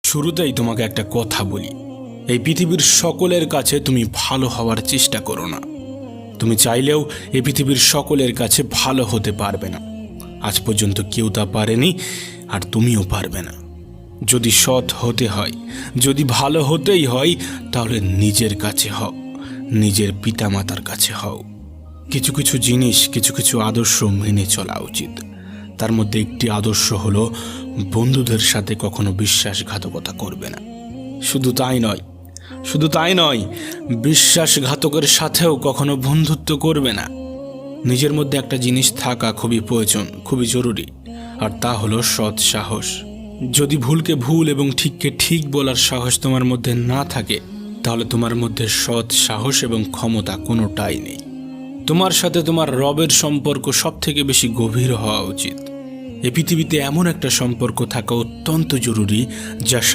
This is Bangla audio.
শুরুতেই তোমাকে একটা কথা বলি, এই পৃথিবীর সকলের কাছে তুমি ভালো হওয়ার চেষ্টা করো না। তুমি চাইলেও এই পৃথিবীর সকলের কাছে ভালো হতে পারবে না। আজ পর্যন্ত কেউ তা পারেনি, আর তুমিও পারবে না। যদি সৎ হতে হয়, যদি ভালো হতেই হয়, তাহলে নিজের কাছে হও, নিজের পিতামাতার কাছে হও। কিছু কিছু জিনিস, কিছু কিছু আদর্শ মেনে চলা উচিত। তার মধ্যে একটি আদর্শ হলো বন্ধুদের সাথে কখনো বিশ্বাসঘাতকতা করবে না। শুধু তাই নয়, বিশ্বাসঘাতকের সাথেও কখনো বন্ধুত্ব করবে না। নিজের মধ্যে একটা জিনিস থাকা খুবই প্রয়োজন, খুবই জরুরি, আর তা হলো সৎ সাহস। যদি ভুলকে ভুল এবং ঠিককে ঠিক বলার সাহস তোমার মধ্যে না থাকে, তাহলে তোমার মধ্যে সৎ সাহস এবং ক্ষমতা কোনোটাই নেই। তোমার সাথে তোমার রবের সম্পর্ক সব থেকে বেশি গভীর হওয়া উচিত। এই পৃথিবীতে এমন একটা সম্পর্ক থাকা অত্যন্ত জরুরি, যার সাথে